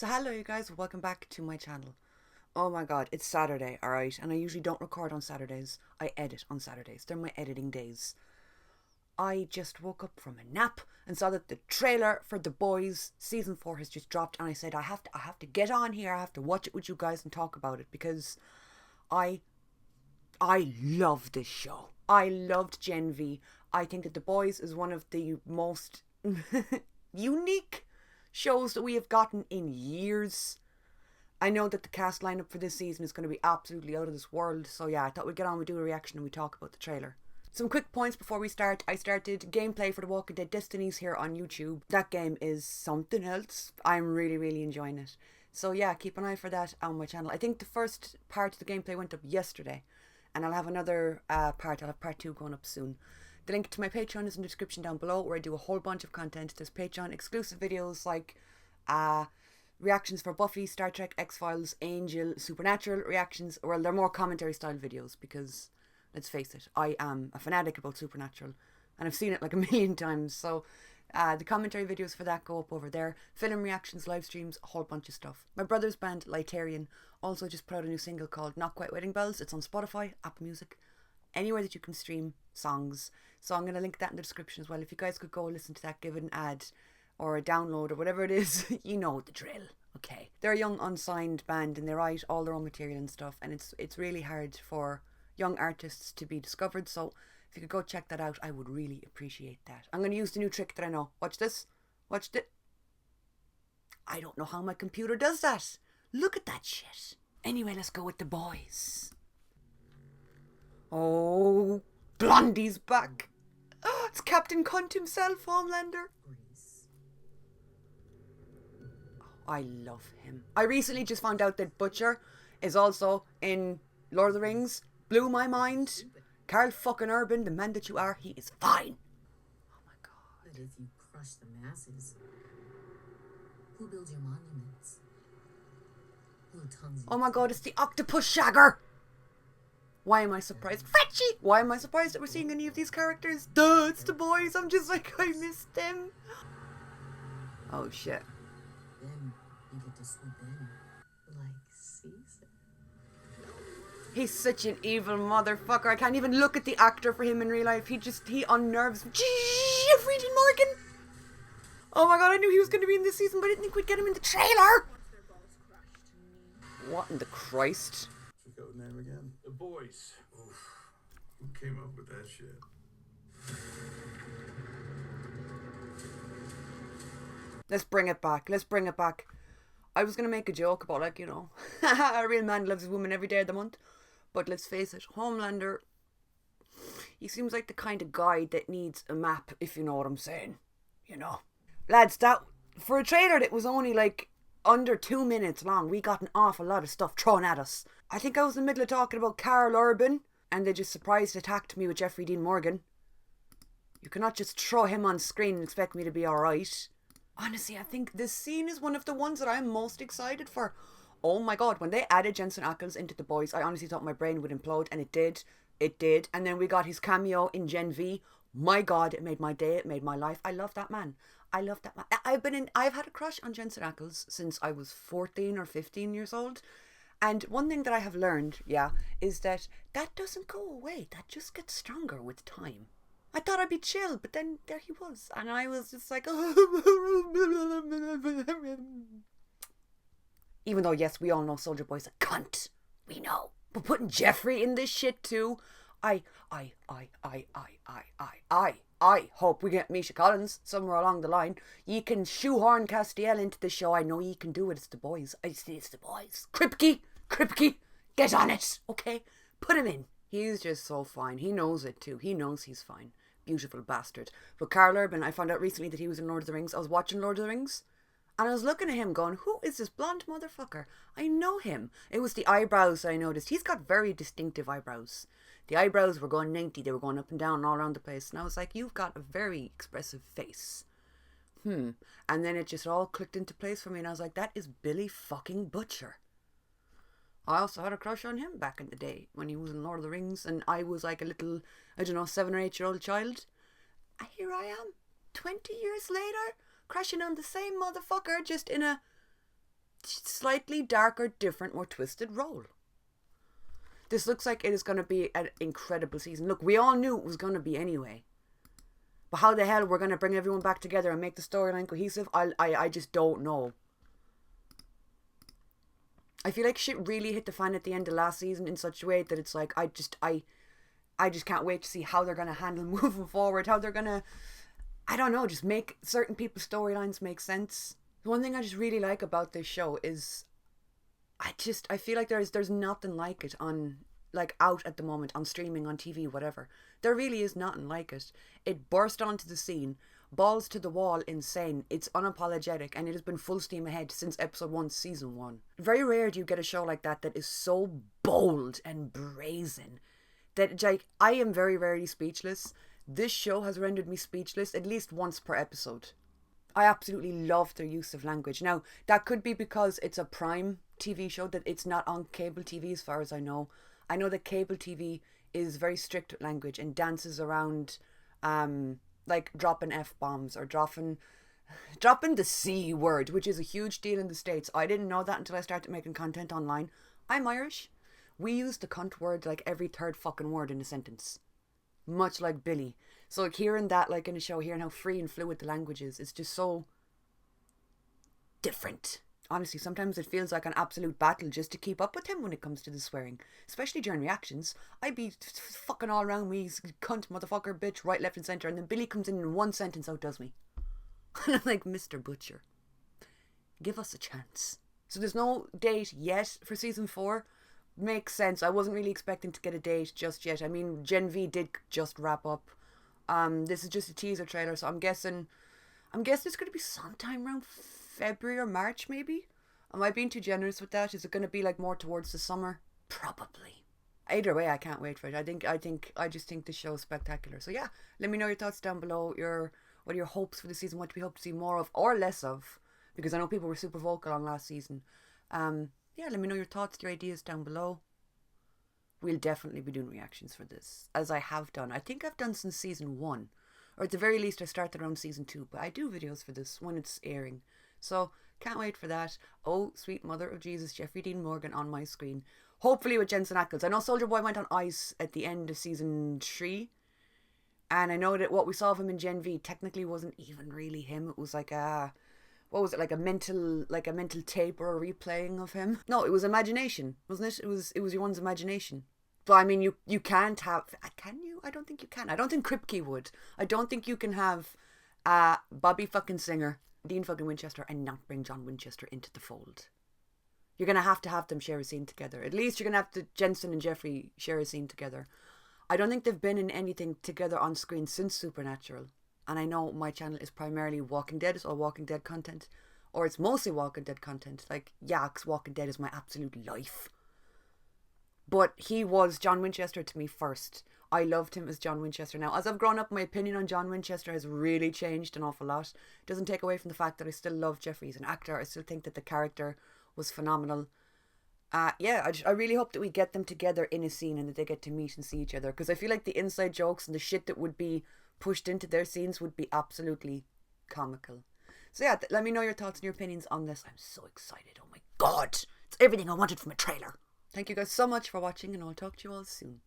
So hello you guys, welcome back to my channel. Oh my god, it's Saturday, alright, and I usually don't record on Saturdays. I edit on Saturdays. They're my editing days. I just woke up from a nap and saw that the trailer for The Boys season 4 has just dropped, and I said I have to get on here, I have to watch it with you guys and talk about it because I love this show. I loved Gen V. I think that The Boys is one of the most unique shows that we have gotten in years. I know that the cast lineup for this season is going to be absolutely out of this world. So yeah, I thought we'd get on, we'd do a reaction and we talk about the trailer. Some quick points before we start. I started gameplay for The Walking Dead Destinies here on YouTube. That game is something else. I'm really enjoying it. So yeah, keep an eye for that on my channel. I think the first part of the gameplay went up yesterday. And I'll have another part. I'll have part 2 going up soon. The link to my Patreon is in the description down below, where I do a whole bunch of content. There's Patreon exclusive videos like reactions for Buffy, Star Trek, X-Files, Angel, Supernatural reactions. Well, they're more commentary style videos because, let's face it, I am a fanatic about Supernatural and I've seen it like a million times. So the commentary videos for that go up over there. Film reactions, live streams, a whole bunch of stuff. My brother's band Lyterian also just put out a new single called Not Quite Wedding Bells. It's on Spotify, Apple Music, anywhere that you can stream songs. So I'm going to link that in the description as well. If you guys could go listen to that, give it an ad or a download or whatever it is, you know the drill. Okay. They're a young unsigned band and they write all their own material and stuff, and it's really hard for young artists to be discovered. So if you could go check that out, I would really appreciate that. I'm going to use the new trick that I know. Watch this. Watch it. I don't know how my computer does that. Look at that shit. Anyway, let's go with The Boys. Oh, Blondie's back. Oh, it's Captain Cunt himself, Homelander. Oh, I love him. I recently just found out that Butcher is also in Lord of the Rings. Blew my mind. Carl fucking Urban, the man that you are, he is fine. Oh my god. But if you crush the masses, who builds your monuments? Who tongues Oh my god, it's the octopus shagger. Why am I surprised? Fretchy! Why am I surprised that we're seeing any of these characters? Duh, it's The Boys. I'm just like, I missed them. Oh shit. Then you get to swoop in like Caesar. He's such an evil motherfucker. I can't even look at the actor for him in real life. He unnerves me. Jeffrey Dean Morgan. Oh my god, I knew he was going to be in this season, but I didn't think we'd get him in the trailer. What in the Christ? Code name again? The Boys. Oof. Who came up with that shit? Let's bring it back. Let's bring it back. I was going to make a joke about, like, you know, a real man loves his woman every day of the month. But let's face it, Homelander, he seems like the kind of guy that needs a map, if you know what I'm saying. You know. Lads, that, for a trailer that was only like under 2 minutes long, we got an awful lot of stuff thrown at us. I think I was in the middle of talking about Carl Urban, and they just surprise attacked me with Jeffrey Dean Morgan. You cannot just throw him on screen and expect me to be alright. Honestly, I think this scene is one of the ones that I'm most excited for. Oh my god, when they added Jensen Ackles into The Boys, I honestly thought my brain would implode, and it did. It did. And then we got his cameo in Gen V. My god, it made my day, it made my life. I love that man. I love that man. I've had a crush on Jensen Ackles since I was 14 or 15 years old. And one thing that I have learned, yeah, is that doesn't go away. That just gets stronger with time. I thought I'd be chill, but then there he was. And I was just like, even though, yes, we all know Soldier Boy's a cunt. We know. But putting Jeffrey in this shit too, I hope we get Misha Collins somewhere along the line. You can shoehorn Castiel into the show. I know you can do it. It's The Boys. It's The Boys. Kripke, get on it, okay? Put him in. He's just so fine. He knows it too. He knows he's fine. Beautiful bastard. But Carl Urban, I found out recently that he was in Lord of the Rings. I was watching Lord of the Rings, and I was looking at him going, who is this blonde motherfucker? I know him. It was the eyebrows I noticed. He's got very distinctive eyebrows. The eyebrows were going 90. They were going up and down all around the place. And I was like, you've got a very expressive face. And then it just all clicked into place for me. And I was like, that is Billy fucking Butcher. I also had a crush on him back in the day when he was in Lord of the Rings. And I was like a little, I don't know, 7 or 8 year old child. And here I am, 20 years later, crushing on the same motherfucker, just in a slightly darker, different, more twisted role. This looks like it is going to be an incredible season. Look, we all knew it was going to be anyway. But how the hell we're going to bring everyone back together and make the storyline cohesive, I just don't know. I feel like shit really hit the fan at the end of last season in such a way that it's like, I just can't wait to see how they're going to handle moving forward. How they're going to, I don't know, just make certain people's storylines make sense. The one thing I just really like about this show is I feel like there's nothing like it on, like, out at the moment, on streaming, on TV, whatever. There really is nothing like it. It burst onto the scene, balls to the wall, insane. It's unapologetic, and it has been full steam ahead since episode 1, season 1. Very rare do you get a show like that is so bold and brazen that, like, I am very rarely speechless. This show has rendered me speechless at least once per episode. I absolutely love their use of language. Now, that could be because it's a Prime TV show, that it's not on cable TV as far as I know. I know that cable TV is very strict with language and dances around, like, dropping F-bombs or dropping the C word, which is a huge deal in the States. I didn't know that until I started making content online. I'm Irish. We use the cunt word like every third fucking word in a sentence. Much like Billy. So, like, hearing that, like, in a show, hearing how free and fluid the language is, it's just so different. Honestly, sometimes it feels like an absolute battle just to keep up with him when it comes to the swearing. Especially during reactions. I'd be fucking all around me, cunt, motherfucker, bitch, right, left and centre, and then Billy comes in one sentence, outdoes me. And I'm like, Mr. Butcher, give us a chance. So there's no date yet for season 4. Makes sense. I wasn't really expecting to get a date just yet. I mean, Gen V did just wrap up. This is just a teaser trailer, so I'm guessing it's going to be sometime around February or March, maybe. Am I being too generous with that? Is it going to be like more towards the summer? Probably. Either way, I can't wait for it. I just think the show is spectacular. So yeah, let me know your thoughts down below. What are your hopes for the season? What do we hope to see more of or less of? Because I know people were super vocal on last season. Yeah, let me know your thoughts, your ideas down below. We'll definitely be doing reactions for this, as I have done. I think I've done since season 1. Or at the very least, I started around season 2. But I do videos for this when it's airing. So, can't wait for that. Oh, sweet mother of Jesus, Jeffrey Dean Morgan on my screen. Hopefully with Jensen Ackles. I know Soldier Boy went on ice at the end of season 3. And I know that what we saw of him in Gen V technically wasn't even really him. It was like a... What was it, like a mental tape or a replaying of him? No, it was imagination, wasn't it? It was your one's imagination. But I mean, you can't have, can you? I don't think you can. I don't think Kripke would. I don't think you can have Bobby fucking Singer, Dean fucking Winchester, and not bring John Winchester into the fold. You're gonna have them share a scene together. At least you're gonna have to Jensen and Jeffrey share a scene together. I don't think they've been in anything together on screen since Supernatural. And I know my channel is primarily Walking Dead, or Walking Dead content. Or it's mostly Walking Dead content. Like, yeah, 'cause Walking Dead is my absolute life. But he was John Winchester to me first. I loved him as John Winchester. Now, as I've grown up, my opinion on John Winchester has really changed an awful lot. It doesn't take away from the fact that I still love Jeffrey as an actor. I still think that the character was phenomenal. Yeah, I really hope that we get them together in a scene and that they get to meet and see each other. Because I feel like the inside jokes and the shit that would be pushed into their scenes would be absolutely comical. So yeah, let me know your thoughts and your opinions on this. I'm so excited. Oh my god. It's everything I wanted from a trailer. Thank you guys so much for watching, and I'll talk to you all soon.